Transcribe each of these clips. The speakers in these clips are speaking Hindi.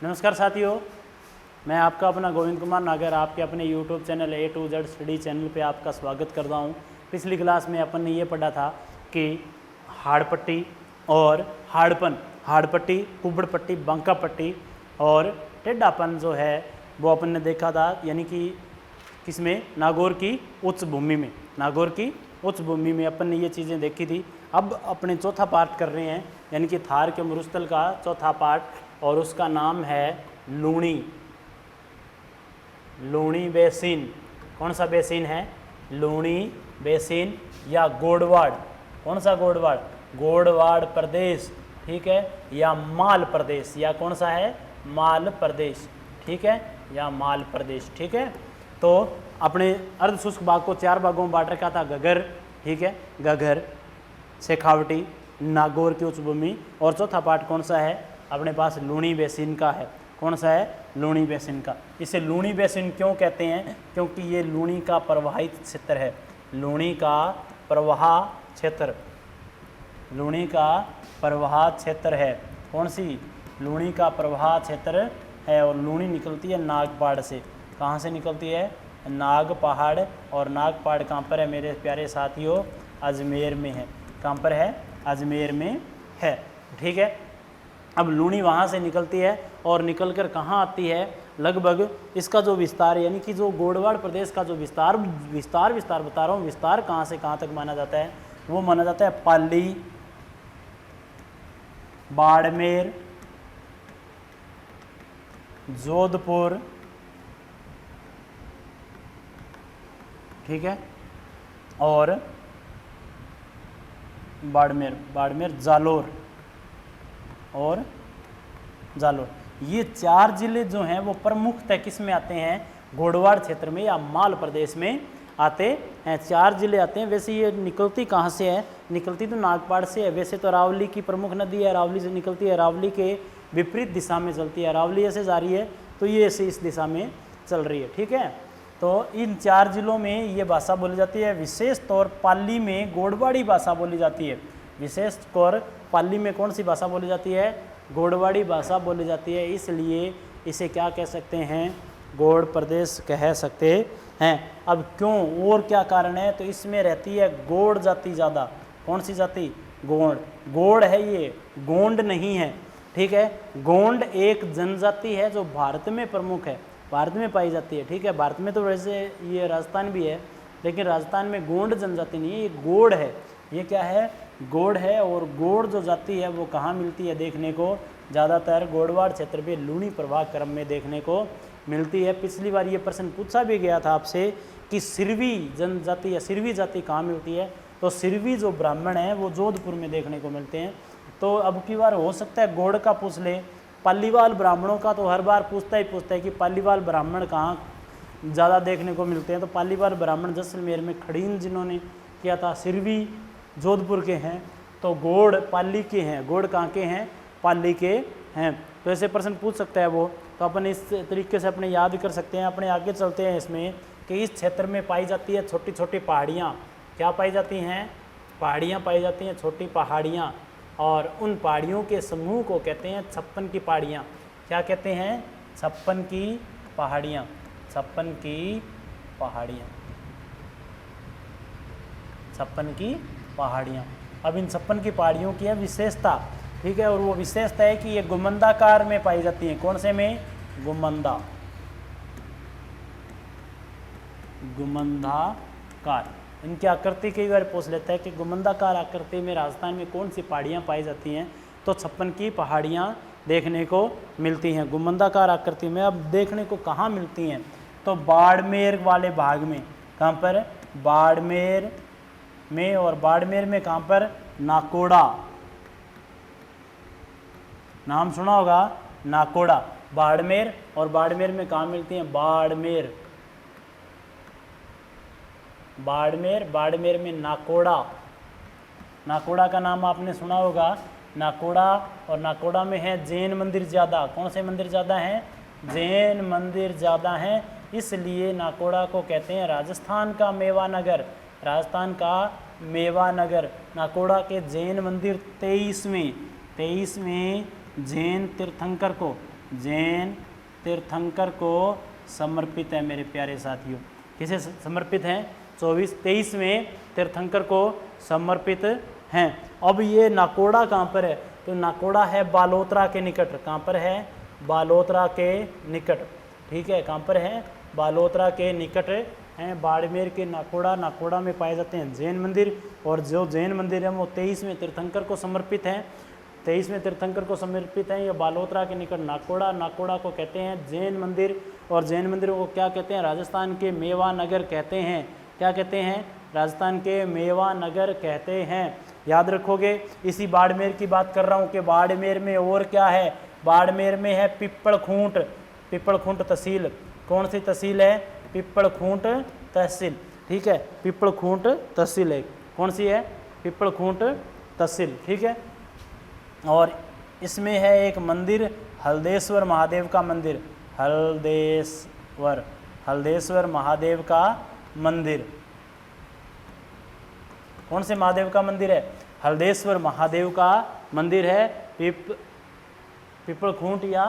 नमस्कार साथियों, मैं आपका अपना गोविंद कुमार नागर आपके अपने YouTube channel A to Z study channel पे आपका स्वागत करता हूँ। पिछली क्लास में अपन ने ये पढ़ा था कि हाड़ पट्टी और हाड़पन, हाड़ पट्टी, कुबड़ पट्टी, बांका पट्टी और टेढ़ापन जो है वो अपन ने देखा था, यानी कि किसमें, नागौर की उच्च भूमि में, नागौर की उच्च भूमि में अपन ने ये चीज़ें देखी थी। अब अपने चौथा पार्ट कर रहे हैं, यानी कि थार के मरुस्थल का चौथा पार्ट, और उसका नाम है लूणी, लूणी बेसिन। कौन सा बेसिन है? लूणी बेसिन या गोडवाड़। कौन सा गोडवाड़? गोडवाड़ प्रदेश, ठीक है, या माल प्रदेश, या कौन सा है? माल प्रदेश, ठीक है, या माल प्रदेश, ठीक है। तो अपने अर्ध शुष्क भाग को 4 भागों में बांट रखा था, घगर, ठीक है, घगर, शेखावटी, नागौर की उच्च भूमि, और चौथा पार्ट कौन सा है? अपने पास लूणी बेसिन का है। कौन सा है? लूणी बेसिन का। इसे लूणी बेसिन क्यों कहते हैं? क्योंकि ये लूणी का प्रवाहित क्षेत्र है, लूणी का प्रवाह क्षेत्र, लूणी का प्रवाह क्षेत्र है। कौन सी? लूणी का प्रवाह क्षेत्र है। और लूणी निकलती है नाग पहाड़ से। कहाँ से निकलती है? नाग पहाड़। और नाग पहाड़ कहाँ पर है मेरे प्यारे साथियों? अजमेर में है। कहाँ पर है? अजमेर में है, ठीक है। अब लूणी वहाँ से निकलती है और निकलकर कहाँ आती है? लगभग इसका जो विस्तार, यानी कि जो गोडवाड़ प्रदेश का जो विस्तार बता रहा हूँ, विस्तार कहाँ से कहाँ तक माना जाता है? वो माना जाता है पाली, बाड़मेर, जोधपुर, ठीक है, और बाड़मेर, जालोर और जालोर। ये 4 जिले जो हैं वो प्रमुखतः किस में आते हैं? गोडवाड़ क्षेत्र में या माल प्रदेश में आते हैं। 4 जिले आते हैं। वैसे ये निकलती कहाँ से है? निकलती तो नागपाड़ से है। वैसे तो अरावली की प्रमुख नदी है, अरावली से निकलती है, अरावली के विपरीत दिशा में चलती है। अरावली ऐसे जा रही है तो ये ऐसे इस दिशा में चल रही है, ठीक है। तो इन 4 जिलों में ये भाषा बोली जाती है। विशेष तौर पाली में गोडवाड़ी भाषा बोली जाती है। विशेष तौर पाली में कौन सी भाषा बोली जाती है? गोडवाड़ी भाषा बोली जाती है। इसलिए इसे क्या कह सकते हैं? गोड प्रदेश कह सकते हैं। अब क्यों और क्या कारण है? तो इसमें रहती है गोंड जाति ज़्यादा। कौन सी जाति? गोंड। गोंड है ये, गोंड नहीं है, ठीक है। गोंड एक जनजाति है जो भारत में प्रमुख है, भारत में पाई जाती है, ठीक है। भारत में तो वैसे ये राजस्थान भी है, लेकिन राजस्थान में गोंड जनजाति नहीं है, ये गोंड है। ये क्या है? गोंड है। और गोंड जो जाति है वो कहाँ मिलती है देखने को? ज़्यादातर गोडवाड़ क्षेत्र पे लूणी प्रवाह क्रम में देखने को मिलती है। पिछली बार ये प्रश्न पूछा भी गया था आपसे कि सिरवी जनजाति या सिरवी जाति कहाँ मिलती है? तो सिरवी जो ब्राह्मण हैं वो जोधपुर में देखने को मिलते हैं। तो अब की बार हो सकता है गोंड का पूछ ले। पालीवाल ब्राह्मणों का तो हर बार पूछता है कि पालीवाल ब्राह्मण कहाँ ज़्यादा देखने को मिलते हैं। तो पालीवाल ब्राह्मण जैसलमेर में खड़ीन जिन्होंने किया था, सिरवी जोधपुर के हैं। तो गोंड पाली के हैं। गोंड कहाँ के हैं? पाली के हैं। तो ऐसे प्रश्न पूछ सकता है वो। तो अपन इस तरीके से अपने याद कर सकते हैं। अपने आगे चलते हैं इसमें कि इस क्षेत्र में पाई जाती है छोटी छोटी पहाड़ियाँ। क्या पाई जाती हैं? पहाड़ियाँ पाई जाती हैं, छोटी पहाड़ियाँ। और उन पहाड़ियों के समूह को कहते हैं 56 की पहाड़ियाँ। क्या कहते हैं? 56 की पहाड़ियाँ, 56 की पहाड़ियाँ, 56 की पहाड़ियाँ। अब इन 56 की पहाड़ियों की है विशेषता, ठीक है। और वो विशेषता है कि ये गुमंदाकार में पाई जाती हैं। कौन से में? गुमंदा, गुमंदाकार। इनकी आकृति कई बार पूछ लेता है कि गुमंदाकार आकृति में राजस्थान में कौन सी पहाड़ियाँ पाई जाती हैं? तो 56 की पहाड़ियाँ देखने को मिलती हैं गुमंदाकार आकृति में। अब देखने को कहाँ मिलती हैं? तो बाड़मेर वाले भाग में। कहाँ पर? बाड़मेर में। और बाड़मेर में कहाँ पर? नाकोड़ा, नाम सुना होगा, नाकोड़ा, बाड़मेर। और बाड़मेर में कहाँ मिलती हैं? बाड़मेर, बाड़मेर, बाड़मेर में नाकोड़ा। नाकोड़ा का नाम आपने सुना होगा, नाकोड़ा। और नाकोड़ा में है जैन मंदिर ज़्यादा। कौन से मंदिर ज़्यादा हैं? जैन मंदिर ज़्यादा हैं। इसलिए नाकोड़ा को कहते हैं राजस्थान का मेवा नगर, राजस्थान का मेवा नगर। नाकोड़ा के जैन मंदिर 23वें जैन तीर्थंकर को जैन तीर्थंकर को समर्पित है मेरे प्यारे साथियों। किसे समर्पित हैं? 23वें तीर्थंकर को समर्पित हैं। अब ये नाकोड़ा कहाँ पर है? तो नाकोड़ा है बालोतरा के निकट। कहाँ पर है? बालोतरा के निकट। ठीक है, कहाँ पर है? बालोतरा के निकट हैं। बाड़मेर के नाकोड़ा में पाए जाते हैं जैन मंदिर, और जो जैन मंदिर है वो 23वें तीर्थंकर को समर्पित हैं। 23वें तीर्थंकर को समर्पित हैं। ये बालोतरा के निकट नाकोड़ा को कहते हैं जैन मंदिर, और जैन मंदिरों को क्या कहते हैं? राजस्थान के मेवा नगर कहते हैं। क्या कहते हैं? राजस्थान के मेवा नगर कहते हैं। याद रखोगे। इसी बाड़मेर की बात कर रहा हूँ कि बाड़मेर में और क्या है? बाड़मेर में है पिप्पलखूंट। पिप्पलखूंट तहसील। कौन सी तहसील है? पिप्पलखूंट तहसील। ठीक है, पिप्पलखूंट तहसील है। कौन सी है? पिप्पलखूंट तहसील। ठीक है, और इसमें है एक मंदिर हल्देश्वर महादेव का मंदिर। हल्देश्वर महादेव का मंदिर। कौन से महादेव का मंदिर है? हल्देश्वर महादेव का मंदिर है। पिपलखूंट या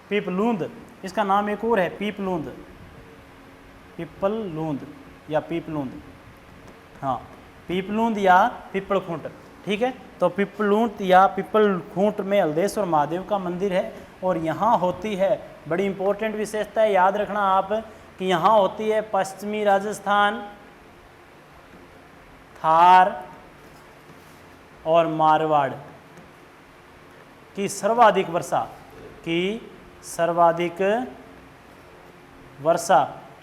पीपलूंद, इसका नाम एक और है पीपलूंद, पिपलूंद या पीपलूंद। हाँ, पीपलूंद या पिपलखूंट। ठीक है, तो पिपलूंद या पिपलखूंट में हल्देश्वर महादेव का मंदिर है, और यहाँ होती है बड़ी इंपॉर्टेंट विशेषता है, याद रखना आप, कि यहाँ होती है पश्चिमी राजस्थान, थार और मारवाड़ की सर्वाधिक वर्षा।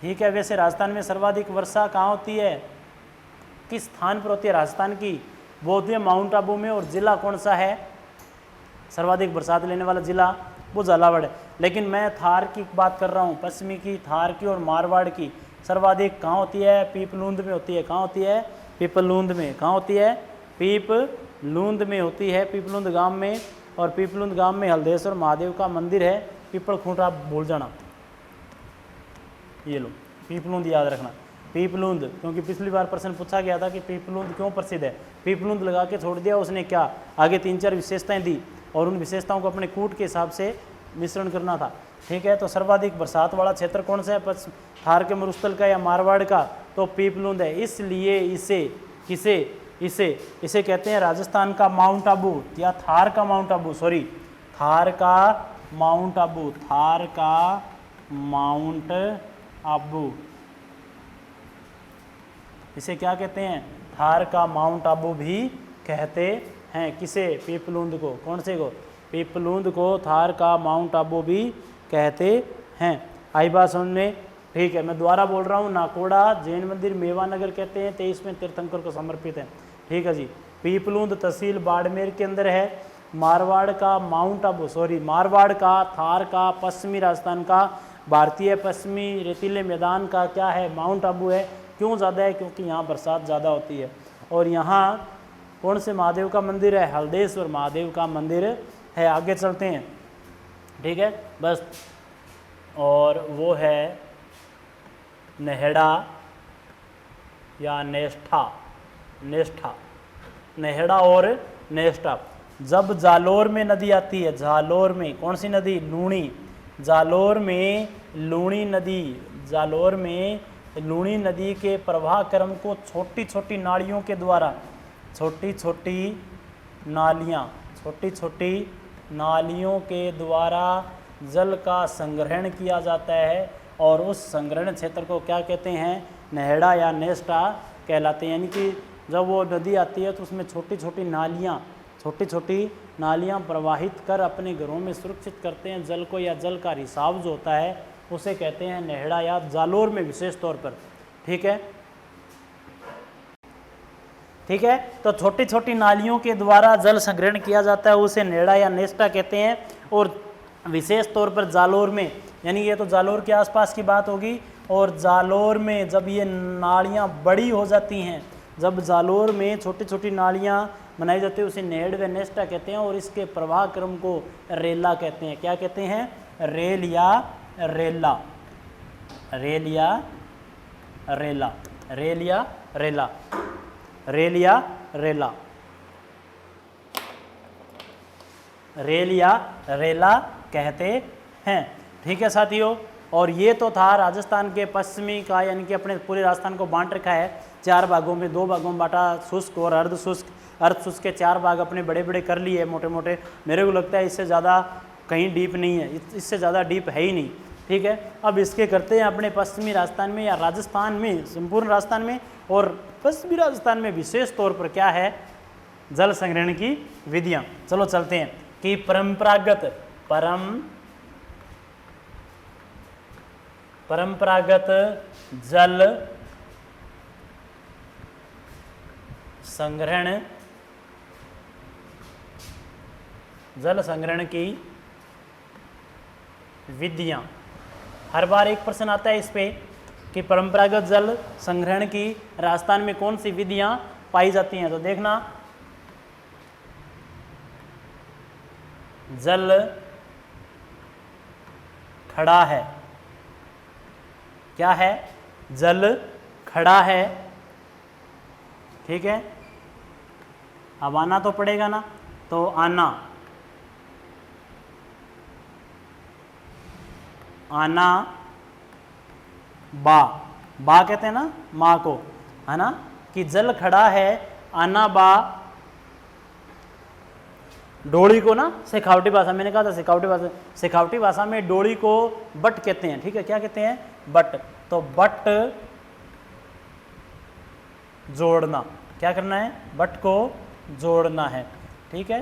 ठीक है, वैसे राजस्थान में सर्वाधिक वर्षा कहाँ होती है? किस स्थान पर होती है राजस्थान की? वो होती है माउंट आबू में। और जिला कौन सा है सर्वाधिक बरसात लेने वाला जिला? वो झालावाड़ है। लेकिन मैं थार की बात कर रहा हूँ, पश्चिमी की, थार की और मारवाड़ की। सर्वाधिक कहाँ होती है? पीपलूंद में होती है। कहाँ होती है? पीपलूंद में। कहाँ होती है? पीपलूंद में होती है, पीपलूंद गांव में। और पीपलूंद गांव में हल्देश्वर महादेव का मंदिर है। पिपलखूंट आप भूल जाना, ये लो पीपलूंद याद रखना। पीपलूंद, क्योंकि पिछली बार प्रश्न पूछा गया था कि पीपलूंद क्यों प्रसिद्ध है। पीपलूंद लगा के छोड़ दिया उसने, क्या आगे 3-4 विशेषताएं दी, और उन विशेषताओं को अपने कूट के हिसाब से मिश्रण करना था। ठीक है, तो सर्वाधिक बरसात वाला क्षेत्र कौन सा है? थार के मरुस्थल का या मारवाड़ का? तो पीपलूंद है। इसलिए इसे कहते हैं राजस्थान का माउंट आबू, या थार का माउंट आबू, सॉरी, थार का माउंट आबू, थार का माउंट आबू। इसे क्या कहते हैं? थार का माउंट आबू भी कहते हैं। किसे? पीपलूंद को। कौन से को? पीपलूंद को थार का माउंट आबू भी कहते हैं। आई बात समझ में? ठीक है, मैं दोबारा बोल रहा हूँ, नाकोड़ा जैन मंदिर मेवा नगर कहते हैं, 23वें तीर्थंकर को समर्पित है। ठीक है जी। पीपलूंद तहसील बाड़मेर के अंदर है। मारवाड़ का माउंट आबू, सॉरी, मारवाड़ का, थार का, पश्चिमी राजस्थान का, भारतीय पश्चिमी रेतीले मैदान का क्या है? माउंट आबू है। क्यों ज़्यादा है? क्योंकि यहाँ बरसात ज़्यादा होती है। और यहाँ कौन से महादेव का मंदिर है? हल्देश्वर महादेव का मंदिर है। आगे चलते हैं। ठीक है, बस, और वो है नेहड़ा या नेष्ठा। नेहड़ा और नेष्ठा। जब जालोर में नदी आती है, जालोर में कौन सी नदी? लूणी। जालोर में लूणी नदी, जालोर में लूणी नदी के प्रवाह क्रम को छोटी छोटी नालियों के द्वारा, छोटी छोटी नालियों के द्वारा जल का संग्रहण किया जाता है, और उस संग्रहण क्षेत्र को क्या कहते हैं? नेहड़ा या नेष्ठा कहलाते हैं। यानी कि जब वो नदी आती है तो उसमें छोटी छोटी नालियाँ प्रवाहित कर अपने घरों में सुरक्षित करते हैं जल को, या जल का रिसाव जो होता है उसे कहते हैं नेहड़ा, या जालोर में विशेष तौर पर। ठीक है, तो छोटी छोटी नालियों के द्वारा जल संग्रहण किया जाता है, उसे नेहड़ा या नेष्ठा कहते हैं। और विशेष तौर पर जालोर में, यानी ये तो जालोर के आसपास की बात होगी, और जालोर में जब ये नालियाँ बड़ी हो जाती हैं, जब जालोर में छोटी छोटी नालियाँ बनाई जाती है, उसे नेहड़ व नेष्ठा कहते हैं। और इसके प्रवाह क्रम को रेला कहते हैं। क्या कहते हैं? रेल या रेला, रेल या रेला, रेल या रेला, रेल या रेला, रेल या रेला कहते हैं। ठीक है साथियों, और ये तो था राजस्थान के पश्चिमी का, यानी कि अपने पूरे राजस्थान को बांट रखा है 4 भागों में, 2 भागों में बांटा, शुष्क और अर्ध शुष्क। अर्ध शुष्क के 4 भाग अपने बड़े बड़े कर लिए मोटे मोटे, मेरे को लगता है इससे ज़्यादा कहीं डीप नहीं है, इससे ज़्यादा डीप है ही नहीं। ठीक है, अब इसके करते हैं अपने पश्चिमी राजस्थान में या राजस्थान में, संपूर्ण राजस्थान में और पश्चिमी राजस्थान में विशेष तौर पर क्या है, जल संग्रहण की विधियां। चलो चलते हैं कि परंपरागत जल संग्रहण की विधियां। हर बार एक प्रश्न आता है इस पे कि परंपरागत जल संग्रहण की राजस्थान में कौन सी विधियां पाई जाती हैं। तो देखना, जल खड़ा है, क्या है, जल खड़ा है। ठीक है, अब आना तो पड़ेगा ना, तो आना बा कहते हैं ना माँ को, है ना, कि जल खड़ा है, आना बा। डोली को ना शेखावटी भाषा, मैंने कहा था शेखावटी भाषा में डोली को बट कहते हैं। ठीक है, क्या कहते हैं, बट। तो बट जोड़ना, क्या करना है, बट को जोड़ना है। ठीक है,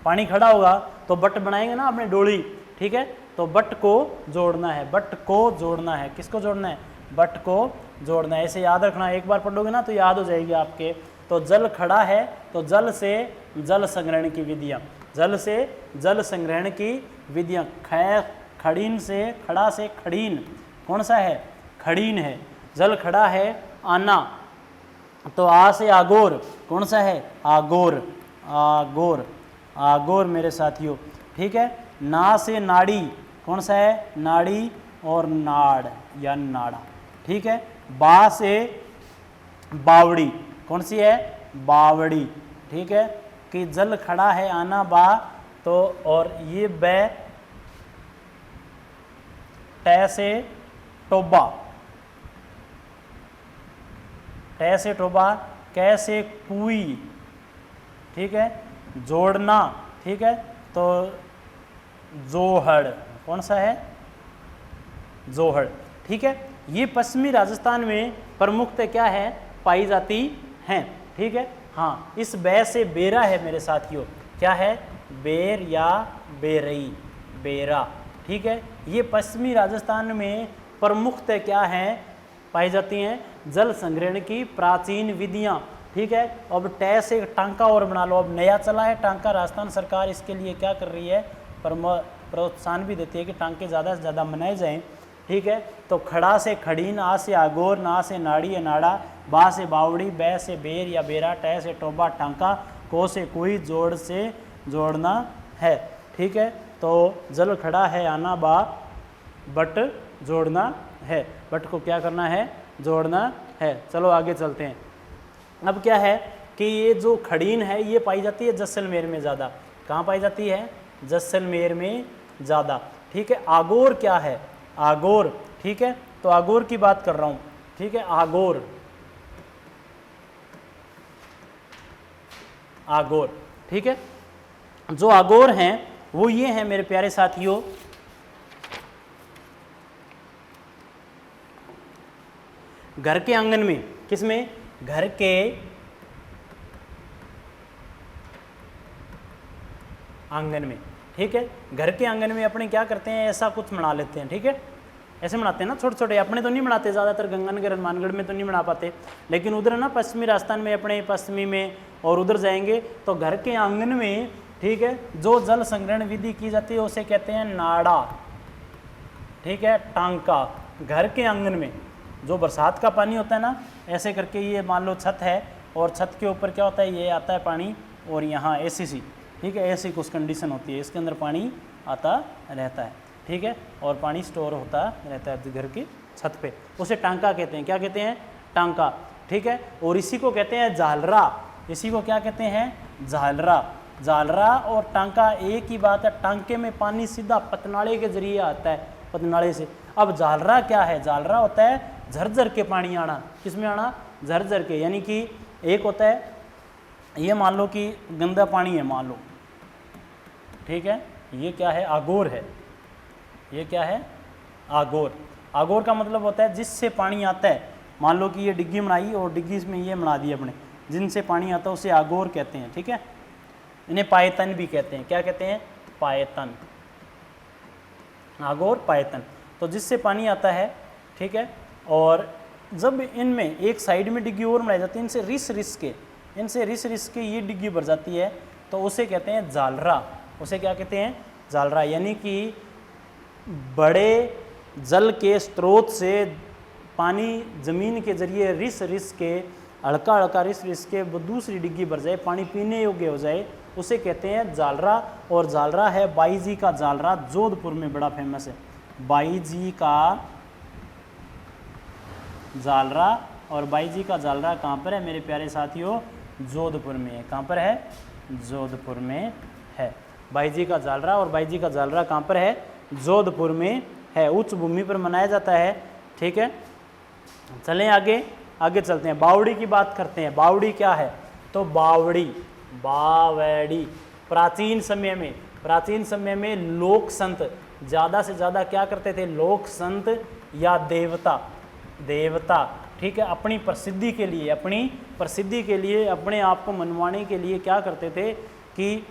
पानी खड़ा होगा तो बट बनाएंगे ना अपने डोली। ठीक है, तो बट को जोड़ना है, बट को जोड़ना है, किसको जोड़ना है, बट को जोड़ना है। ऐसे याद रखना, एक बार पढ़ोगे ना तो याद हो जाएगी आपके। तो जल खड़ा है, तो जल से जल संग्रहण की विधियां, जल से जल संग्रहण की विधियां। खड़ीन से, खड़ा से खड़ीन, कौन सा है, खड़ीन है। जल खड़ा है, आना, तो आ से आगोर, कौन सा है, आगोर, आगोर मेरे साथियों। ठीक है, ना से नाड़ी, कौन सा है, नाड़ी और नाड़ या नाड़ा। ठीक है, बा से बावड़ी, कौन सी है, बावड़ी। ठीक है, कि जल खड़ा है, आना बा, तो और ये बै, टै से टोबा, टै से टोबा, कै से कुई। ठीक है, जोड़ना। ठीक है, तो जोहड़, कौन सा है, जोहड़। ठीक है, ये पश्चिमी राजस्थान में प्रमुखतः क्या है, पाई जाती हैं। ठीक है, हाँ, इस बै से बेरा है मेरे साथियों, क्या है, बेर या बेरई, बेरा। ठीक है, ये पश्चिमी राजस्थान में प्रमुखतः क्या है, पाई जाती हैं, जल संग्रहण की प्राचीन विधियां। ठीक है, अब टै से टांका और बना लो, अब नया चला है टांका, राजस्थान सरकार इसके लिए क्या कर रही है, प्रोत्साहन भी देती है कि टांके ज़्यादा से ज़्यादा बनाए जाएं। ठीक है, तो खड़ा से खड़ीन, आ से आगोर, ना से नाड़ी या नाड़ा, बा से बावड़ी, बै से बेर या बेरा, टै से टोबा टांका, को से कोई, जोड़ से जोड़ना है। ठीक है, तो जल खड़ा है, आना बा, बट जोड़ना है, बट को क्या करना है, जोड़ना है। चलो आगे चलते हैं। अब क्या है कि ये जो खड़ीन है ये पाई जाती है जैसलमेर में ज़्यादा। कहाँ पाई जाती है, जैसलमेर में ज़्यादा। ठीक है, आगोर क्या है, आगोर। ठीक है, तो आगोर की बात कर रहा हूँ। ठीक है, आगोर, आगोर। ठीक है, जो आगोर हैं वो ये हैं मेरे प्यारे साथियों, घर के आंगन में, किसमें, घर के आंगन में। ठीक है, घर के आंगन में अपने क्या करते हैं, ऐसा कुछ बना लेते हैं। ठीक है, ऐसे बनाते हैं ना, छोटे छोटे, अपने तो नहीं बनाते ज़्यादातर, गंगानगर हनुमानगढ़ में तो नहीं बना पाते, लेकिन उधर ना पश्चिमी राजस्थान में, अपने पश्चिमी में और उधर जाएंगे तो घर के आंगन में, ठीक है, जो जल संग्रहण विधि की जाती है उसे कहते हैं नाड़ा। ठीक है, टांका, घर के आंगन में जो बरसात का पानी होता है ना, ऐसे करके ये मान लो छत है और छत के ऊपर क्या होता है, ये आता है पानी और यहाँ ऐसी सी, ठीक है, ऐसी कुछ कंडीशन होती है, इसके अंदर पानी आता रहता है। ठीक है, और पानी स्टोर होता रहता है घर की छत पे, उसे टांका कहते हैं। क्या कहते हैं, टांका। ठीक है, और इसी को कहते हैं झालरा, इसी को क्या कहते हैं, झालरा। जालरा और टांका एक ही बात है। टांके में पानी सीधा पतनाले के जरिए आता है, पतनाले से। अब जालरा क्या है? जालरा होता है झरझर के पानी आना। किसमें आना? झरझर के। यानी कि एक होता है, ये मान लो कि गंदा पानी है, मान लो, ठीक है, ये क्या है? आगोर है। ये क्या है? आगोर। आगोर का मतलब होता है जिससे पानी आता है। मान लो कि ये डिग्गी बनाई और डिग्गी में ये बना दी अपने, जिनसे पानी आता है उसे आगोर कहते हैं, ठीक है। इन्हें पायतन भी कहते हैं। क्या कहते हैं? पायतन। आगोर, पायतन। तो जिससे पानी आता है, ठीक है। और जब इनमें एक साइड में डिग्गी और बनाई जाती है, इनसे रिस रिस के ये डिग्गी भर जाती है, तो उसे कहते हैं जालरा। उसे क्या कहते हैं? जालरा। यानी कि बड़े जल के स्रोत से पानी जमीन के जरिए रिस रिस के, हल्का हल्का रिस रिस के दूसरी डिग्गी भर जाए, पानी पीने योग्य हो जाए, उसे कहते हैं जालरा। और जालरा है बाई जी का जालरा, जोधपुर में बड़ा फेमस है। बाई जी का जालरा। और बाई जी का जालरा कहाँ पर है मेरे प्यारे साथियों? जोधपुर में है। कहाँ पर है? जोधपुर में है बाई जी का जालरा। और बाई जी का जालरा कहाँ पर है? जोधपुर में है। उच्च भूमि पर मनाया जाता है, ठीक है। चलें आगे, आगे चलते हैं। बावड़ी की बात करते हैं। बावड़ी क्या है? तो बावड़ी, बावड़ी, प्राचीन समय में लोक संत ज़्यादा से ज़्यादा क्या करते थे? लोक संत या देवता, ठीक है, अपनी प्रसिद्धि के लिए, अपने आप को मनवाने के लिए क्या करते थे कि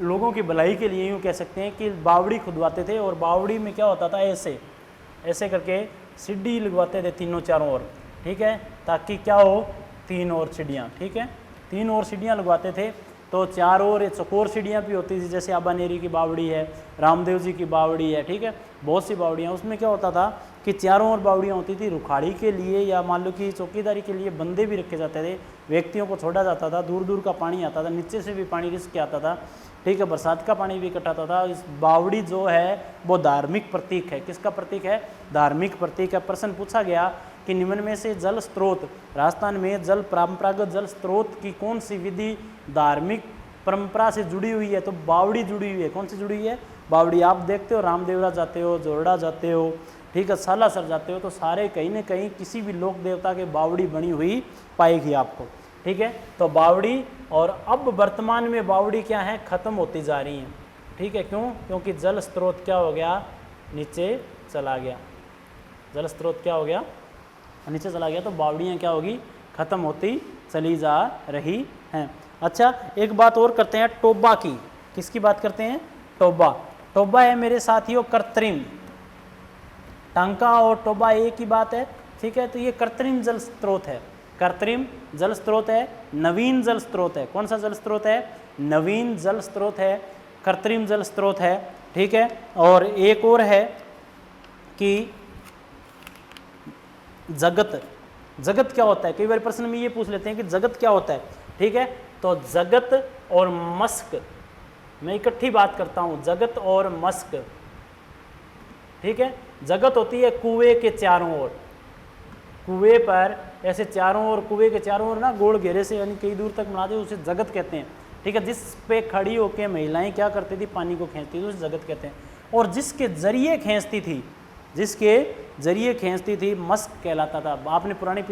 लोगों की भलाई के लिए, यूँ कह सकते हैं कि बावड़ी खुदवाते थे। और बावड़ी में क्या होता था? ऐसे करके सीढ़ी लगवाते थे तीनों चारों ओर, ठीक है, ताकि क्या हो? 3 और सीढ़ियाँ, ठीक है, 3 और सीढ़ियाँ लगवाते थे। तो चारों ओर चौकोर सीढ़ियाँ भी होती थी, जैसे आबानेरी की बावड़ी है, रामदेव जी की बावड़ी है, ठीक है, बहुत सी बावड़ियाँ। उसमें क्या होता था कि चारों ओर बावड़ियाँ होती थी। रुखाड़ी के लिए या मान लो कि चौकीदारी के लिए बंदे भी रखे जाते थे, व्यक्तियों को छोड़ा जाता था। दूर दूर का पानी आता था, नीचे से भी पानी रिस्क के आता था, ठीक है, बरसात का पानी भी इकट्ठा होता था। इस बावड़ी जो है वो धार्मिक प्रतीक है। किसका प्रतीक है? धार्मिक प्रतीक है। प्रश्न पूछा गया कि निम्न में से जल स्रोत, राजस्थान में परंपरागत जल स्रोत की कौन सी विधि धार्मिक परंपरा से जुड़ी हुई है? तो बावड़ी जुड़ी हुई है। कौन सी जुड़ी हुई है? बावड़ी। आप देखते हो रामदेवरा जाते हो, जोरडा जाते हो, ठीक है, सालासर जाते हो, तो सारे कहीं न कहीं किसी भी लोक देवता के बावड़ी बनी हुई पाएगी आपको, ठीक है। तो बावड़ी, और अब वर्तमान में बावड़ी क्या है? खत्म होती जा रही हैं, ठीक है। क्यों? क्योंकि जल स्रोत क्या हो गया? नीचे चला गया। जल स्रोत क्या हो गया? नीचे चला गया। तो बावड़ियाँ क्या होगी? खत्म होती चली जा रही हैं। अच्छा, एक बात और करते हैं टोबा की। किसकी बात करते हैं? टोबा। टोबा है मेरे साथियों कृत्रिम। टांका और टोबा एक ही बात है, ठीक है। तो ये कृत्रिम जल स्रोत है, कृत्रिम जल स्रोत है, नवीन जल स्रोत है। कौन सा जल स्रोत है? नवीन जल स्रोत है, कृत्रिम जल स्रोत है, ठीक है। और एक और है कि जगत। जगत क्या होता है? कई बार प्रश्न में ये पूछ लेते हैं कि जगत क्या होता है, ठीक है। तो जगत और मस्क, मैं इकट्ठी बात करता हूं, जगत और मस्क, ठीक है। जगत होती है कुएं के चारों ओर, कुएं पर ऐसे चारों ओर, कुएं के चारों ओर ना गोल घेरे से, यानी कई दूर तक बना दे, उसे जगत कहते हैं, ठीक है। जिस पे खड़ी होकर महिलाएं क्या करती थी? पानी को खींचती थी, उसे जगत कहते हैं। और जिसके जरिए खींचती थी मस्क कहलाता था। आपने पुरानी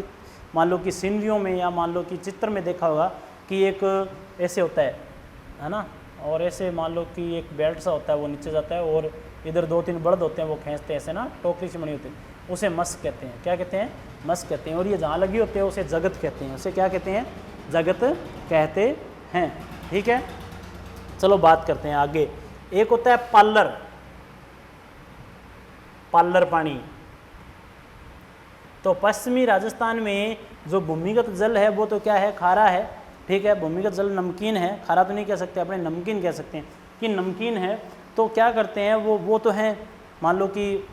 मान लो कि सीनरियों में या मान लो कि चित्र में देखा होगा कि एक ऐसे होता है ना, और ऐसे मान लो कि एक बेल्ट सा होता है, वो नीचे जाता है और इधर 2-3 बड़द होते हैं, वो खींचते हैं ऐसे ना, टोकरी से बनी होती है, उसे मस्क कहते हैं। क्या कहते हैं? मस्क कहते हैं। और ये जहाँ लगी होती है उसे जगत कहते हैं। उसे क्या कहते हैं? जगत कहते हैं, ठीक है। चलो बात करते हैं आगे। एक होता है पार्लर, पार्लर पानी। तो पश्चिमी राजस्थान में जो भूमिगत जल है वो तो क्या है? खारा है, ठीक है। भूमिगत जल नमकीन है, खारा तो नहीं कह सकते, अपने नमकीन कह सकते हैं कि नमकीन है। तो क्या करते हैं वो तो हैं, मान लो कि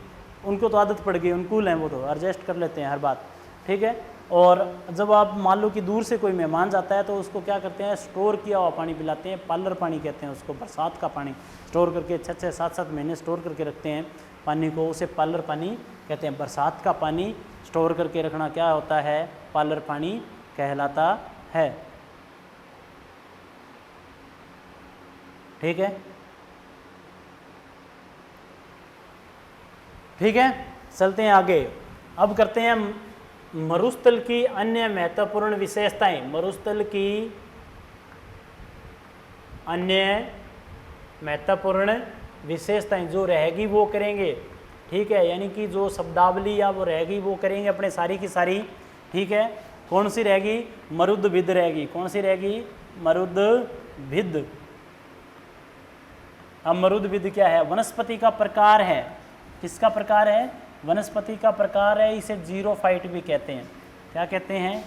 उनको तो आदत पड़ गई, अनुकूल हैं, वो तो एडजस्ट कर लेते हैं हर बात, ठीक है। और जब आप मान लो कि दूर से कोई मेहमान जाता है तो उसको क्या करते हैं? स्टोर किया हुआ पानी पिलाते हैं, पार्लर पानी कहते हैं उसको। बरसात का पानी स्टोर करके 6-6, 7-7 महीने स्टोर करके रखते हैं पानी को, उसे पार्लर पानी कहते हैं। बरसात का पानी स्टोर करके रखना क्या होता है? पार्लर पानी कहलाता है। ठीक है, ठीक है। चलते हैं आगे। अब करते हैं मरुस्थल की अन्य महत्वपूर्ण विशेषताएं। मरुस्थल की अन्य महत्वपूर्ण विशेषताएं जो रहेगी वो करेंगे, ठीक है, यानी कि जो शब्दावली या वो रहेगी वो करेंगे अपने सारी की सारी, ठीक है। कौन सी रहेगी? मरुद्भिद रहेगी। कौन सी रहेगी? मरुद्भिद। अब मरुद्भिद क्या है? वनस्पति का प्रकार है। किसका प्रकार है? वनस्पति का प्रकार है। इसे जीरोफाइट भी कहते हैं। क्या कहते हैं?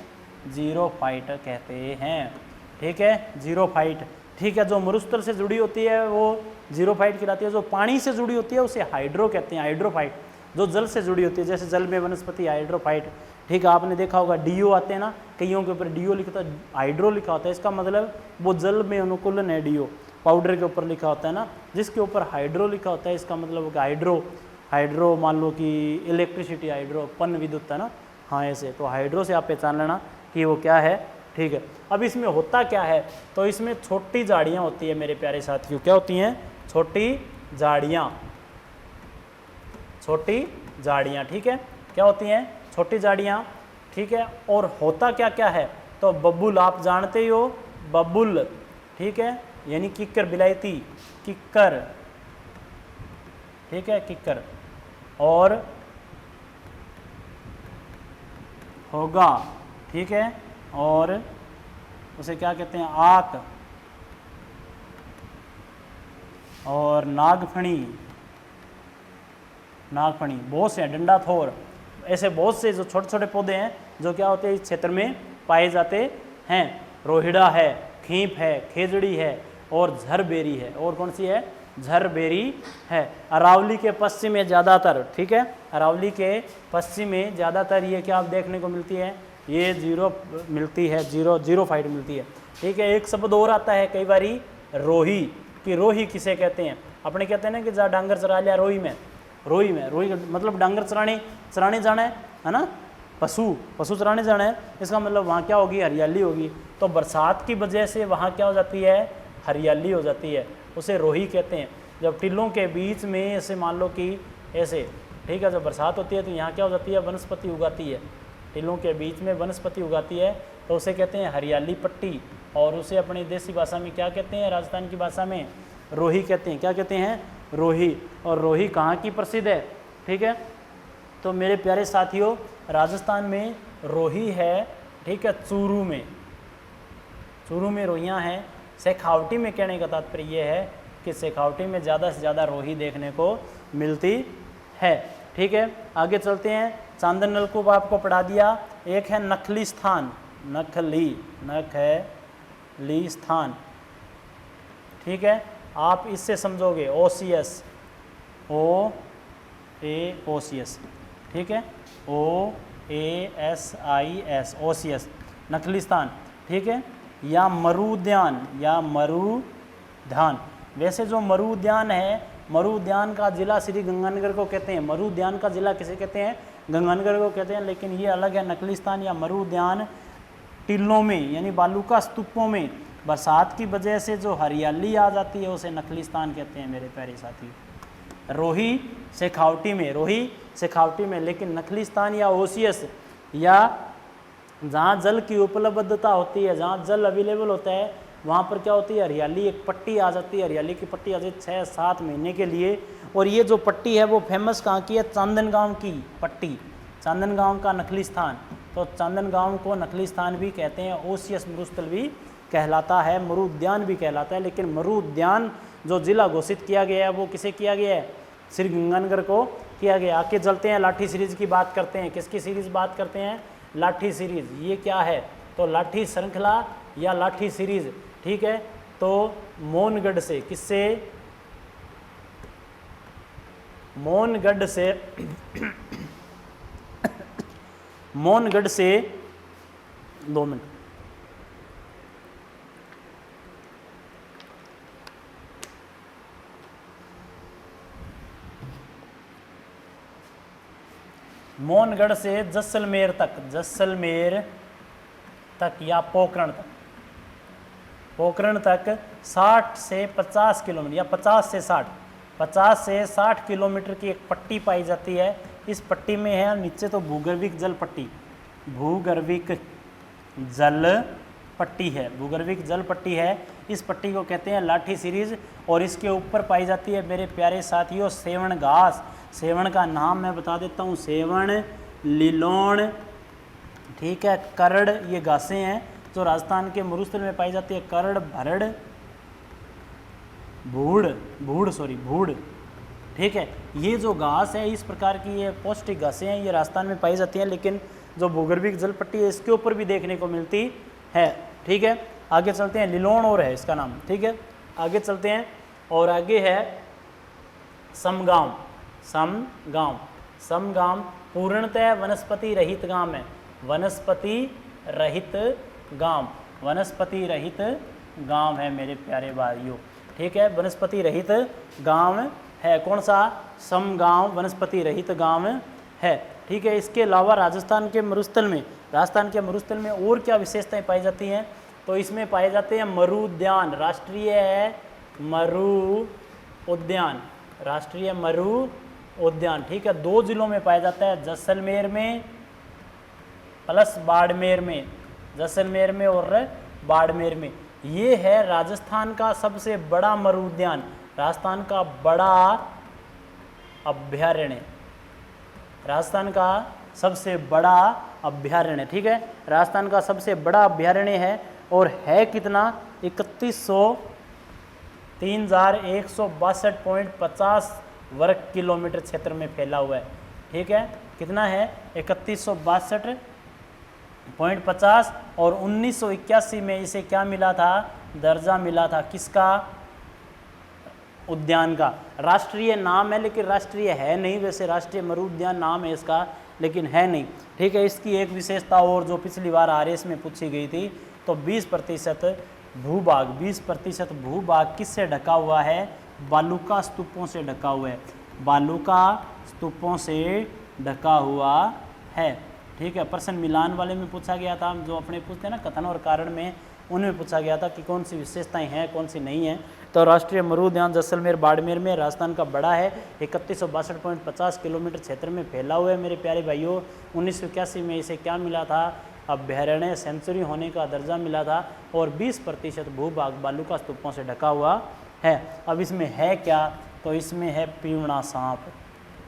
जीरोफाइट कहते हैं, ठीक है, जीरोफाइट, ठीक है। जो मरुस्थल से जुड़ी होती है वो जीरोफाइट कहलाती है। जो पानी से जुड़ी होती है उसे हाइड्रो कहते हैं, हाइड्रोफाइट। जो जल से जुड़ी होती है, जैसे जल में वनस्पति, हाइड्रोफाइट, ठीक है। आपने देखा होगा डीओ आते हैं ना, कईयों के ऊपर डीओ लिखा होता है, हाइड्रो लिखा होता है, इसका मतलब वो जल में अनुकूलन है। डीओ पाउडर के ऊपर लिखा होता है ना, जिसके ऊपर हाइड्रो लिखा होता है इसका मतलब हाइड्रो मान लो कि इलेक्ट्रिसिटी, हाइड्रो पन विद्युत है ना, हाँ ऐसे। तो हाइड्रो से आप पहचान लेना कि वो क्या है, ठीक है। अब इसमें होता क्या है? तो इसमें छोटी झाड़ियाँ होती है मेरे प्यारे साथियों। क्या होती हैं? छोटी झाड़ियाँ, छोटी झाड़ियाँ, ठीक है। क्या होती हैं? छोटी झाड़ियाँ, ठीक है। और होता क्या क्या है? तो बबुल आप जानते ही हो, बबुल, ठीक है, यानी किक्कर, बिलायती किक्कर, ठीक है, किक्कर। और होगा, ठीक है, और उसे क्या कहते हैं? आक और नागफणी, नागफणी, बहुत से डंडा थोर, ऐसे बहुत से जो छोटे छोटे पौधे हैं जो क्या होते हैं इस क्षेत्र में पाए जाते हैं। रोहिड़ा है, खींप है, खेजड़ी है और झरबेरी है। और कौन सी है? झरबेरी है। अरावली के पश्चिम में ज़्यादातर, ठीक है, अरावली के पश्चिम में ज़्यादातर ये क्या आप देखने को मिलती है? ये जीरो मिलती है, जीरोफाइट मिलती है, ठीक है। एक शब्द और आता है कई बारी, रोही, कि रोही किसे कहते हैं? अपने कहते हैं ना कि जा डांगर चरा लिया रोही में, रोही मतलब डांगर चराने जाना है ना, पशु चराने जाना है, इसका मतलब वहाँ क्या होगी? हरियाली होगी। तो बरसात की वजह से वहाँ क्या हो जाती है? हरियाली हो जाती है, उसे रोही कहते हैं। जब टिल्लों के बीच में ऐसे मान लो कि ऐसे, ठीक है, जब बरसात होती है तो यहाँ क्या हो जाती है? वनस्पति उगाती है, टिल्लों के बीच में वनस्पति उगाती है, तो उसे कहते हैं हरियाली पट्टी। और उसे अपनी देसी भाषा में क्या कहते हैं? राजस्थान की भाषा में रोही कहते हैं। क्या कहते हैं? रोही। और रोही कहाँ की प्रसिद्ध है? ठीक है, तो मेरे प्यारे साथियों राजस्थान में रोही है, ठीक है, चूरू में रोहियाँ हैं। शेखावटी में कहने का तात्पर्य ये है कि शेखावटी में ज़्यादा से ज़्यादा रोही देखने को मिलती है, ठीक है। आगे चलते हैं। चांदन नलकूप आपको पढ़ा दिया। एक है नखली स्थान, नखली स्थान, ठीक है। आप इससे समझोगे OCS, OAOCS, ठीक है, OASIS, OCS, नखली स्थान, ठीक है। या मरुद्यान, या मरुधान। वैसे जो मरुद्यान है, मरुद्यान का जिला श्री गंगानगर को कहते हैं। मरुद्यान का जिला किसे कहते हैं? गंगानगर को कहते हैं। लेकिन ये अलग है, नकली स्थान या मरुद्यान टिल्लों में यानी बालूका स्तूपों में बरसात की वजह से जो हरियाली आ जाती है उसे नकली स्थान कहते हैं मेरे प्यारे साथी। रोही शेखावटी में, लेकिन नकली स्थान या OCS या जहाँ जल की उपलब्धता होती है, जहाँ जल अवेलेबल होता है, वहाँ पर क्या होती है? हरियाली, एक पट्टी आ जाती है, हरियाली की पट्टी आ जाती है 6-7 महीने के लिए। और ये जो पट्टी है वो फेमस कहाँ की है? चांदनगांव की पट्टी, चांदनगांव का नकली स्थान। तो चांदनगांव को नकली स्थान भी कहते हैं, OCS मरुस्थल भी कहलाता है, मरुद्यान भी कहलाता है। लेकिन मरुद्यान जो जिला घोषित किया गया है वो किसे किया गया है? श्री गंगानगर को किया गया। आगे चलते हैं, लाठी सीरीज की बात करते हैं। किसकी सीरीज बात करते हैं? लाठी सीरीज। ये क्या है? तो लाठी श्रृंखला या लाठी सीरीज, ठीक है। तो मोनगढ़ से, किससे? मोनगढ़ से 2 मिनट। मोनगढ़ से जैसलमेर तक या पोखरण तक, पोखरण तक 60 से 50 किलोमीटर या 50 से 60 किलोमीटर की एक पट्टी पाई जाती है। इस पट्टी में है नीचे तो भूगर्भिक जल पट्टी, भूगर्भिक जल पट्टी है, भूगर्भिक जल पट्टी है। इस पट्टी को कहते हैं लाठी सीरीज। और इसके ऊपर पाई जाती है मेरे प्यारे साथियों सेवण घास। सेवण का नाम मैं बता देता हूँ, सेवण, लिलोण, ठीक है, करड़, ये घासें हैं जो राजस्थान के मरुस्थल में पाई जाती है। करड़, भरड़, भूड़, ठीक है, ये जो घास है इस प्रकार की ये पौष्टिक घासें हैं, ये राजस्थान में पाई जाती हैं, लेकिन जो भूगर्भिक जल पट्टी है इसके ऊपर भी देखने को मिलती है। ठीक है, आगे चलते हैं, लिलोण और है इसका नाम। ठीक है, आगे चलते हैं और आगे है समगांव। समगांव पूर्णतः वनस्पति रहित गांव है, वनस्पति रहित गांव है मेरे प्यारे भाइयों। ठीक है, वनस्पति रहित गांव है। कौन सा? समगांव वनस्पति रहित गांव है। ठीक है, इसके अलावा राजस्थान के मरुस्थल में और क्या विशेषताएं पाई जाती हैं? तो इसमें पाए जाते हैं मरु उद्यान, राष्ट्रीय मरु उद्यान। ठीक है, 2 जिलों में पाया जाता है, जैसलमेर में प्लस बाड़मेर में, जैसलमेर में और बाड़मेर में। ये है राजस्थान का सबसे बड़ा मरु उद्यान, राजस्थान का बड़ा अभ्यारण्य, राजस्थान का सबसे बड़ा अभ्यारण्य। ठीक है, राजस्थान का सबसे बड़ा अभ्यारण्य है और है कितना? 3162 वर्ग किलोमीटर क्षेत्र में फैला हुआ है। ठीक है, कितना है? 3162.50। और 1981 में इसे क्या मिला था? दर्जा मिला था किसका? उद्यान का। राष्ट्रीय नाम है लेकिन राष्ट्रीय है नहीं, वैसे राष्ट्रीय मरु उद्यान नाम है इसका लेकिन है नहीं। ठीक है, इसकी एक विशेषता और जो पिछली बार आरएस में पूछी गई थी, तो 20% भूभाग किससे ढका हुआ है? बालूका स्तूपों से ढका हुआ है, बालूका स्तूपों से ढका हुआ है। ठीक है, प्रश्न मिलान वाले में पूछा गया था, जो अपने पूछते हैं ना कथन और कारण में, उनमें पूछा गया था कि कौन सी विशेषताएं हैं कौन सी नहीं है। तो राष्ट्रीय मरु उद्यान जैसलमेर बाड़मेर में राजस्थान का बड़ा है, 3162.50 किलोमीटर क्षेत्र में फैला हुआ है मेरे प्यारे भाइयों। 1981 में इसे क्या मिला था? अभ्यारण्य सेंचुरी होने का दर्जा मिला था। और 20% भूभाग बालूका स्तूपों से ढका हुआ है। अब इसमें है क्या? तो इसमें है पीवड़ा सांप।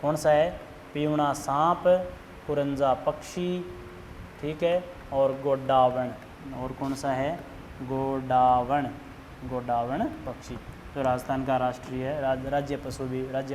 कौन सा है? पीवड़ा सांप, कुरंजा पक्षी, ठीक है, और गोडावण। और कौन सा है? गोडावण पक्षी, तो राजस्थान का राष्ट्रीय राज्य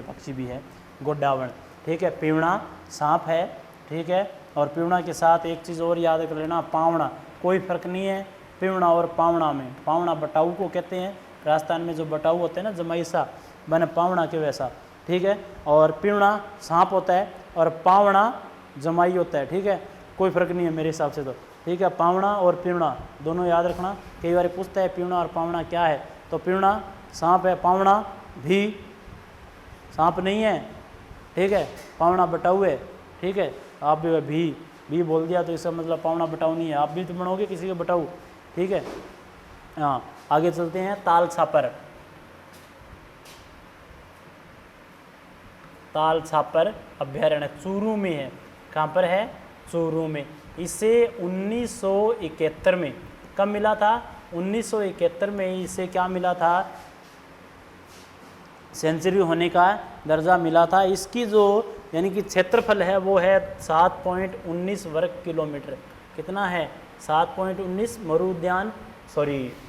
पक्षी भी है गोडावण। ठीक है, पीवड़ा सांप है। ठीक है, और पीवड़ा के साथ एक चीज़ और याद कर लेना, पावड़ा। कोई फर्क नहीं है पीवड़ा और पावड़ा में। पावड़ा बटाऊ को कहते हैं, राजस्थान में जो बटाऊ होते हैं ना जमाईसा, बने पावड़ा के वैसा। ठीक है, और पीवड़ा सांप होता है और पावड़ा जमाई होता है। ठीक है, कोई फर्क नहीं है मेरे हिसाब से तो। ठीक है, पावड़ा और पीवड़ा दोनों याद रखना। कई बार पूछता है पीवड़ा और पावड़ा क्या है, तो पीवड़ा सांप है, पावड़ा भी सांप नहीं है। ठीक है, पावड़ा बटाऊ है। ठीक है, आप भी बोल दिया तो इसका मतलब पावड़ा बटाऊ नहीं है, आप भी तो बनोगे किसी के बटाऊ। ठीक है, हाँ, आगे चलते हैं। ताल छापर अभ्यारण्य चूरू में है। कहाँ पर है? चूरू में। इसे 1971 में कब मिला था? 1971 में इसे क्या मिला था? सेंचुरी होने का दर्जा मिला था। इसकी जो यानी कि क्षेत्रफल है वो है 7.19 वर्ग किलोमीटर। कितना है? 7.19। मरु उद्यान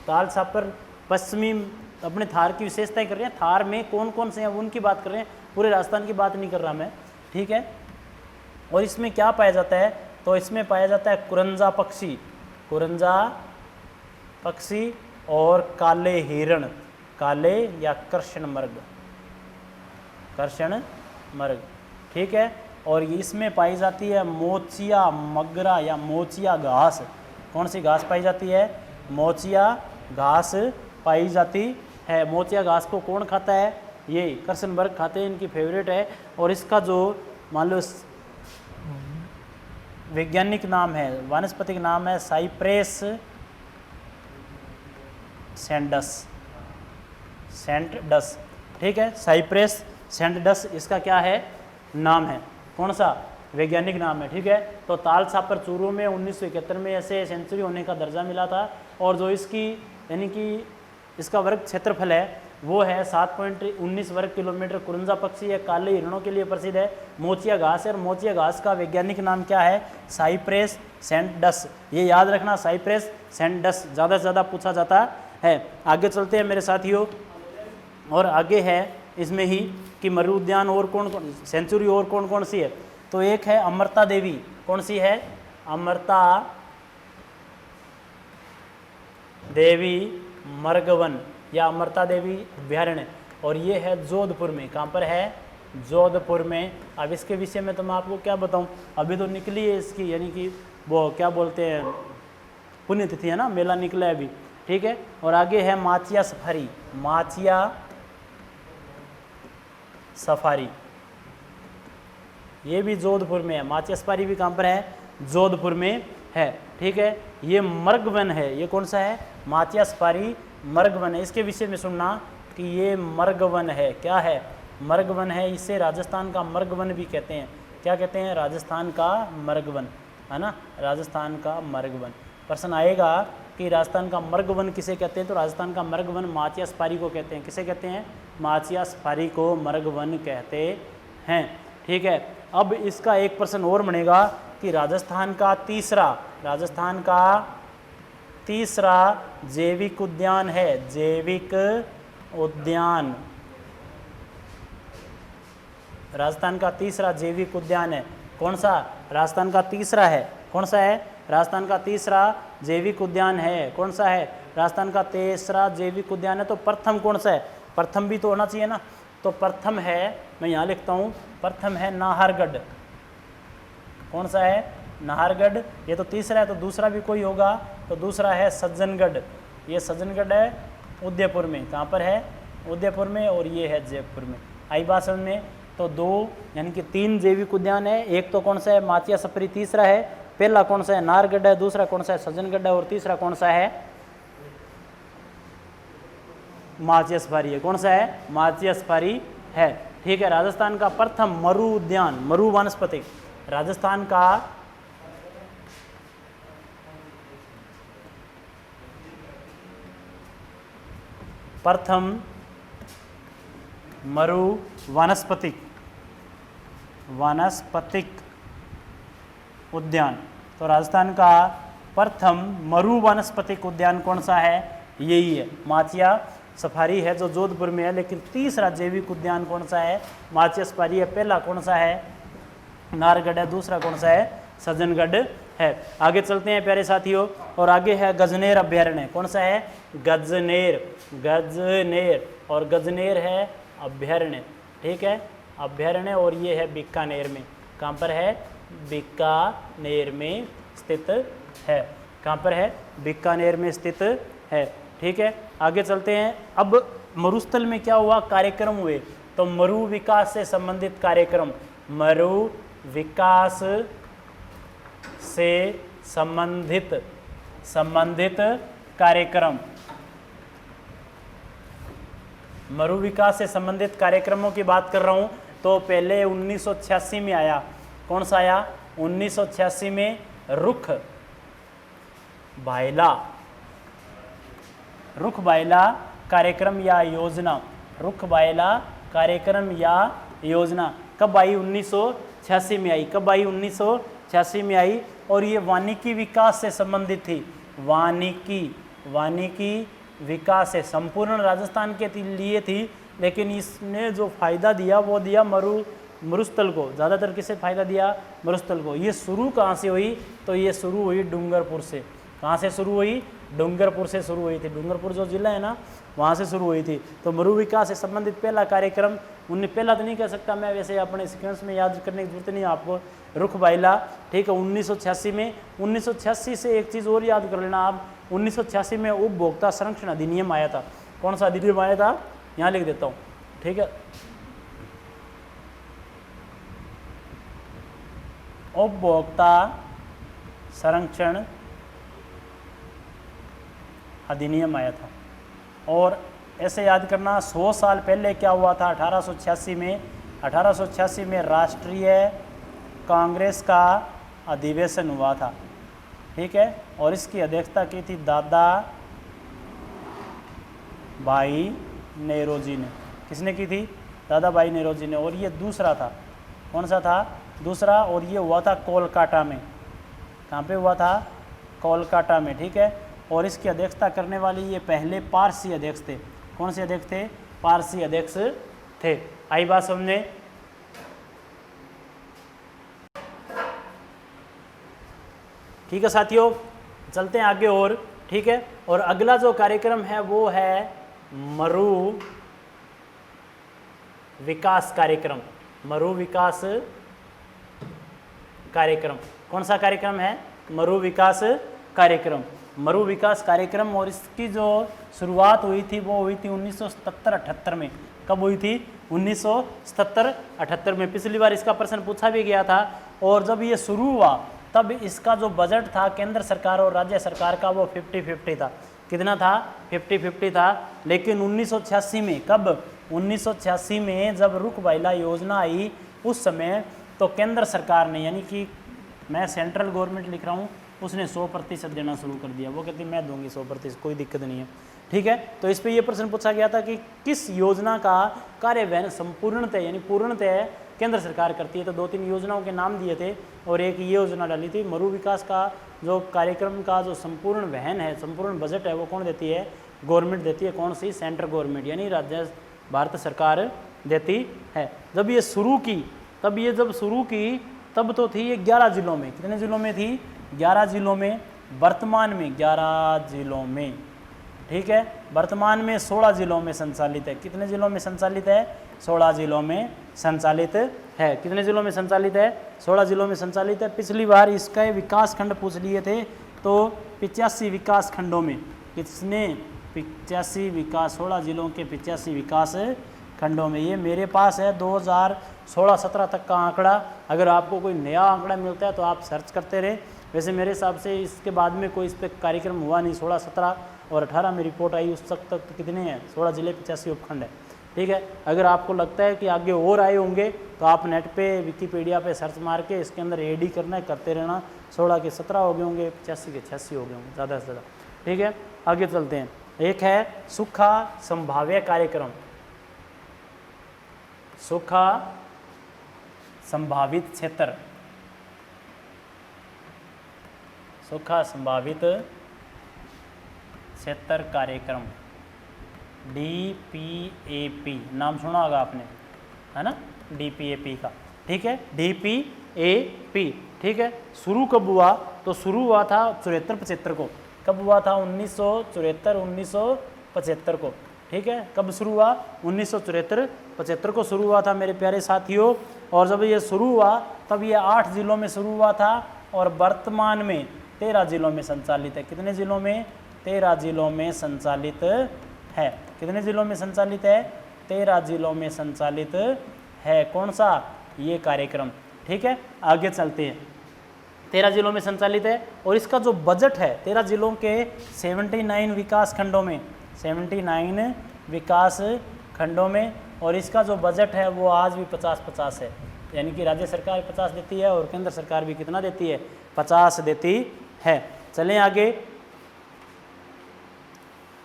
ताल छापर पश्चिमी अपने थार की विशेषताएं कर रहे हैं। थार में कौन कौन से हैं उनकी बात कर रहे हैं, पूरे राजस्थान की बात नहीं कर रहा मैं। ठीक है, और इसमें क्या पाया जाता है? तो इसमें पाया जाता है कुरंजा पक्षी और काले हिरण, काले या कृष्ण मर्ग। ठीक है, और इसमें पाई जाती है मोचिया मगरा या मोचिया घास। कौन सी घास पाई जाती है? मोचिया घास पाई जाती है। मोचिया घास को कौन खाता है? ये कृष्ण मर्ग खाते हैं, इनकी फेवरेट है। और इसका जो मान लो वैज्ञानिक नाम है, वानस्पतिक नाम है साइप्रेस सेंट डस, ठीक है, साइप्रेस सेंट डस इसका क्या है, नाम है, कौन सा, वैज्ञानिक नाम है, ठीक है। तो ताल छापर चूरू में 1971 में ऐसे सेंचुरी होने का दर्जा मिला था, और जो इसकी यानी कि इसका वर्ग क्षेत्रफल है वो है 7.19 वर्ग किलोमीटर। कुरंजा पक्षी है, काले हिरणों के लिए प्रसिद्ध है, मोचिया घास है, और मोचिया घास का वैज्ञानिक नाम क्या है, साइप्रेस सेंट डस। ये याद रखना, साइप्रेस सेंट डस ज़्यादा से ज़्यादा पूछा जाता है। आगे चलते हैं मेरे साथियों, और आगे है इसमें ही कि मरु उद्यान और कौन कौन सेंचुरी और कौन कौन सी है, तो एक है अमृता देवी, कौन सी है, अमृता देवी मर्गवन या अमृता देवी अभ्यारण्य, और ये है जोधपुर में, कहाँ पर है, जोधपुर में। अब इसके विषय में तो मैं आपको क्या बताऊं, अभी तो निकली है इसकी यानी कि वो क्या बोलते हैं पुण्यतिथि है ना, मेला निकला है अभी, ठीक है। और आगे है माचिया सफारी, माचिया सफारी, ये भी जोधपुर में है। माचिया सफारी भी कहाँ पर है, जोधपुर में है, ठीक है। ये मर्गवन है, ये कौन सा है, माचिया सफारी मर्गवन है। इसके विषय में सुनना कि ये मर्गवन है, क्या है, मर्गवन है। इसे राजस्थान का मर्गवन भी कहते हैं, क्या कहते हैं, राजस्थान का मर्गवन, है ना, राजस्थान का मर्गवन। प्रश्न आएगा कि राजस्थान का मर्गवन किसे कहते हैं, तो राजस्थान का मर्गवन माचिया सफारी को कहते हैं। किसे कहते हैं, माचिया सफारी को मर्गवन कहते हैं, ठीक है। अब इसका एक प्रश्न और बनेगा कि राजस्थान का तीसरा जैविक उद्यान है, जैविक उद्यान, राजस्थान का तीसरा जैविक उद्यान है, कौन सा, राजस्थान का तीसरा है, कौन सा है, राजस्थान का तीसरा जैविक उद्यान है, कौन सा है, राजस्थान का तीसरा जैविक उद्यान है। तो प्रथम कौन सा है, प्रथम भी तो होना चाहिए ना, तो प्रथम है, मैं यहाँ लिखता हूँ, प्रथम है नाहरगढ़, कौन सा है, नाहरगढ़। ये तो तीसरा है, तो दूसरा भी कोई होगा, तो दूसरा है सज्जनगढ़, ये सज्जनगढ़ है उदयपुर में, कहाँ पर है, उदयपुर में, और ये है जयपुर में। आई बात समझ में, तो दो यानी कि 3 जैविक उद्यान है, एक तो कौन सा है, माचिया सफारी तीसरा है, पहला कौन सा है, नाहरगढ़ है, दूसरा कौन सा है, सज्जनगढ़ है, और तीसरा कौन सा है, माचिया सफारी है, कौन सा है, माचिया सफारी है, ठीक है। राजस्थान का प्रथम मरु उद्यान, मरु वनस्पति, राजस्थान का प्रथम मरु वानस्पतिक उद्यान, तो राजस्थान का प्रथम मरु वानस्पतिक उद्यान कौन सा है, यही है, माचिया सफारी है जो जोधपुर में है। लेकिन तीसरा जैविक उद्यान कौन सा है, माचिया सफारी है। पहला कौन सा है, नाहरगढ़ है, दूसरा कौन सा है, सज्जनगढ़ है। आगे चलते हैं प्यारे साथियों, और आगे है गजनेर अभ्यारण्य, कौन सा है, गजनेर, गजनेर, और गजनेर है अभ्यारण्य, ठीक है, अभ्यारण्य, और ये है बीकानेर में, कहाँ पर है, बीकानेर में स्थित है, कहाँ पर है, बीकानेर में स्थित है, ठीक है। आगे चलते हैं। अब मरुस्थल में क्या हुआ, कार्यक्रम हुए, तो मरु विकास से संबंधित कार्यक्रम, मरु विकास से संबंधित कार्यक्रम, मरु विकास से संबंधित कार्यक्रमों की बात कर रहा हूं। तो पहले 1986 में आया, कौन सा आया, 1986 में रुख बायला कार्यक्रम या योजना, रुख बायला कार्यक्रम या योजना कब आई, 1986 में आई, कब आई, 1986 में आई। और ये वानिकी विकास से संबंधित थी, वानिकी विकास से संपूर्ण राजस्थान के लिए थी, लेकिन इसने जो फायदा दिया वो दिया मरुस्थल को, ज़्यादातर किसे फायदा दिया, मरुस्थल को। ये शुरू कहाँ से हुई, तो ये शुरू हुई डूंगरपुर से, कहाँ से शुरू हुई, डूंगरपुर से शुरू हुई थी, डूंगरपुर जो जिला है ना वहाँ से शुरू हुई थी। तो मरु विकास से संबंधित पहला कार्यक्रम, उन्हें पहला तो नहीं कह सकता मैं, वैसे अपने सीक्वेंस में याद करने की जरूरत नहीं है आपको, रुख बायला, ठीक है, 1986 में। 1986 से एक चीज़ और याद कर लेना आप, 1986 में उपभोक्ता संरक्षण अधिनियम आया था। कौन सा अधिनियम आया था, यहाँ लिख देता हूँ, ठीक है, उपभोक्ता संरक्षण अधिनियम आया था, और ऐसे याद करना 100 साल पहले क्या हुआ था 1886 में राष्ट्रीय कांग्रेस का अधिवेशन हुआ था, ठीक है, और इसकी अध्यक्षता की थी दादा भाई नेहरूजी ने। किसने की थी? दादा भाई नेहरूजी ने। और ये दूसरा था, कौन सा था? दूसरा, और ये हुआ था कोलकाता में। कहाँ पे हुआ था? कोलकाता में, ठीक है। और इसकी अध्यक्षता करने वाले ये पहले पारसी अध्यक्ष थे। कौन से अध्यक्ष थे? पारसी अध्यक्ष थे। आई बात समझे? ठीक है साथियों, चलते हैं आगे और, ठीक है। और अगला जो कार्यक्रम है वो है मरु विकास कार्यक्रम। मरु विकास कार्यक्रम कौन सा कार्यक्रम है? मरु विकास कार्यक्रम। मरु विकास कार्यक्रम, और इसकी जो शुरुआत हुई थी वो हुई थी 1977-78 में। कब हुई थी? 1977-78 में। पिछली बार इसका प्रश्न पूछा भी गया था। और जब ये शुरू हुआ तब इसका जो बजट था केंद्र सरकार और राज्य सरकार का वो 50-50 था। कितना था? 50-50 था। लेकिन 1986 में, कब? 1986 में जब रुख बैला योजना आई उस समय तो केंद्र सरकार ने, यानी कि मैं सेंट्रल गवर्नमेंट लिख रहा हूँ, उसने 100% देना शुरू कर दिया। वो कहती मैं दूंगी 100%, कोई दिक्कत नहीं है, ठीक है। तो इस पे ये प्रश्न पूछा गया था कि किस योजना का कार्यान्वयन संपूर्णतः यानी पूर्णतः केंद्र सरकार करती है। तो 2-3 योजनाओं के नाम दिए थे और एक ये योजना डाली थी। मरु विकास का जो कार्यक्रम का जो संपूर्ण वहन है, संपूर्ण बजट है, वो कौन देती है? गवर्नमेंट देती है। कौन सी? सेंट्रल गवर्नमेंट, यानी राज्य भारत सरकार देती है। जब ये शुरू की तब तो थी ये 11 जिलों में। कितने जिलों में थी? 11 जिलों में। वर्तमान में 11 जिलों में, ठीक है। वर्तमान में 16 जिलों में संचालित है। कितने जिलों में संचालित है? 16 जिलों में संचालित है। कितने जिलों में संचालित है? 16 जिलों में संचालित है। पिछली बार इसका विकास खंड पूछ लिए थे, तो 85 विकास खंडों में। किसने? 85 विकास, 16 जिलों के 85 विकास खंडों में। ये मेरे पास है 2016-17 तक का आंकड़ा। अगर आपको कोई नया आंकड़ा मिलता है तो आप सर्च करते रहे। वैसे मेरे हिसाब से इसके बाद में कोई इस पर कार्यक्रम हुआ नहीं। 16, 17 और 18 में रिपोर्ट आई, उस तक तो कितने हैं? 16 जिले 85 उपखंड है, ठीक है। अगर आपको लगता है कि आगे और आए होंगे तो आप नेट पे विकीपीडिया पे सर्च मार के इसके अंदर एडी करना है, करते रहना। 16 के 17 हो गए होंगे, 85 के 86 हो गए होंगे, ज़्यादा से ज़्यादा, ठीक है। आगे चलते हैं। एक है सूखा संभाव्य कार्यक्रम। सूखा संभावित क्षेत्र, सूखा संभावित क्षेत्र कार्यक्रम, DPAP नाम सुना होगा आपने, है ना? DPAP का, ठीक है। DPAP, ठीक है। शुरू कब हुआ? तो शुरू हुआ था 74-75 को। कब हुआ था? 1974-1975 को, ठीक है। कब शुरू हुआ? 1974-75 को शुरू हुआ था मेरे प्यारे साथियों। और जब ये शुरू हुआ तब ये 8 जिलों में शुरू हुआ था और वर्तमान में 13 जिलों में संचालित है। कितने जिलों में? 13 जिलों में संचालित है। कितने जिलों में संचालित है? 13 जिलों में संचालित है। कौन सा? ये कार्यक्रम, ठीक है। आगे चलते हैं। 13 जिलों में संचालित है और इसका जो बजट है 13 जिलों के 79 विकास खंडों में, 79 विकास खंडों में, और इसका जो बजट है वो आज भी 50-50 है। यानी कि राज्य सरकार 50 देती है और केंद्र सरकार भी कितना देती है? 50 देती है। चलें आगे,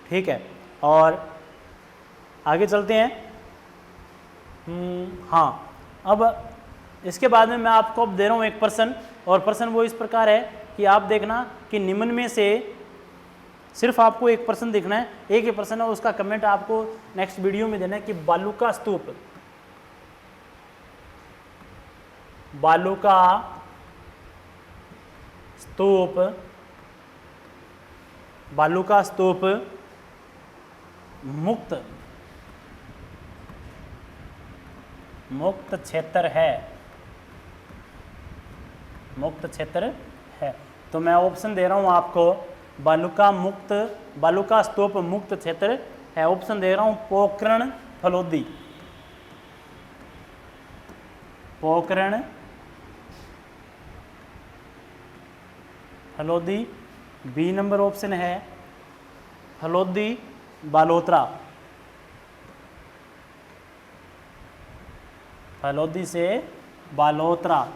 ठीक है। और आगे चलते हैं। हाँ, अब इसके बाद में मैं आपको अब दे रहा हूँ एक प्रश्न, और प्रश्न वो इस प्रकार है कि आप देखना कि निम्न में से सिर्फ आपको एक प्रश्न देखना है, एक ही प्रश्न है, उसका कमेंट आपको नेक्स्ट वीडियो में देना है कि बालूका स्तूप, बालूका स्तूप, बालूका स्तूप मुक्त क्षेत्र है, मुक्त क्षेत्र है। तो मैं ऑप्शन दे रहा हूं आपको, बालूका स्तूप मुक्त क्षेत्र है। ऑप्शन दे रहा हूं Pokhran Phalodi, Pokhran Phalodi. B number option है फलोदी, बालोतरा, फलोदी से बालोतरा।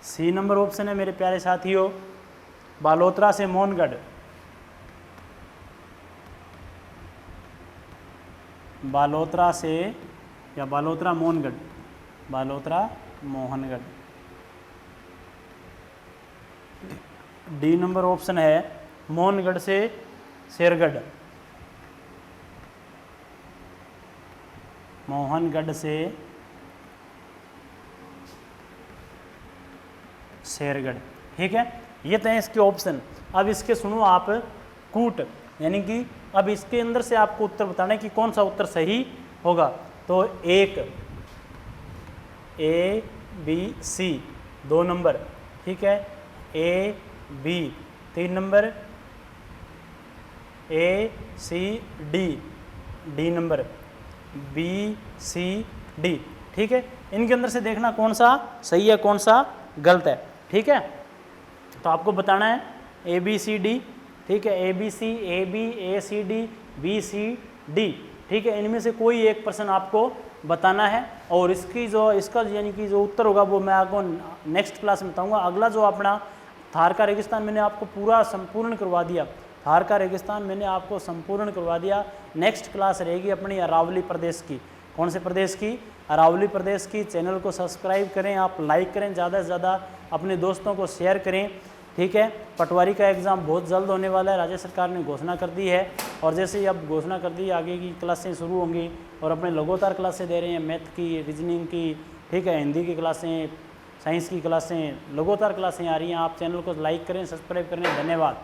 सी नंबर ऑप्शन है मेरे प्यारे साथियों, बालोतरा से मोहनगढ़, बालोतरा से या Balotra Mohangarh, Balotra Mohangarh. D number option है मोहनगढ़ से शेरगढ़, मोहनगढ़ से शेरगढ़। ठीक है, ये तो है इसके ऑप्शन। अब इसके सुनो आप कूट, यानी कि अब इसके अंदर से आपको उत्तर बताना है कि कौन सा उत्तर सही होगा। तो एक ए बी सी 2 नंबर, ठीक है, A B 3 number, A C D D number, B C D. ठीक है, इनके अंदर से देखना कौन सा सही है कौन सा गलत है। ठीक है, तो आपको बताना है ए बी सी डी। ठीक है, A B C, A B, A C D, B C D. ठीक है, इनमें से कोई एक प्रश्न आपको बताना है और इसका यानी कि जो उत्तर होगा वो मैं आपको नेक्स्ट क्लास में बताऊंगा। अगला जो अपना थार का रेगिस्तान मैंने आपको पूरा संपूर्ण करवा दिया, थार का रेगिस्तान मैंने आपको संपूर्ण करवा दिया। नेक्स्ट क्लास रहेगी अपनी अरावली प्रदेश की। कौन से प्रदेश की? अरावली प्रदेश की। चैनल को सब्सक्राइब करें, आप लाइक करें, ज़्यादा से ज़्यादा अपने दोस्तों को शेयर करें। ठीक है, पटवारी का एग्ज़ाम बहुत जल्द होने वाला है, राज्य सरकार ने घोषणा कर दी है और जैसे ही अब घोषणा कर दी आगे की क्लासें शुरू होंगी और अपने लगातार क्लासें दे रहे हैं, मैथ की, रीजनिंग की, ठीक है, हिंदी की क्लासें, साइंस की क्लासें, लगातार क्लासें आ रही हैं। आप चैनल को लाइक करें, सब्सक्राइब करें। धन्यवाद।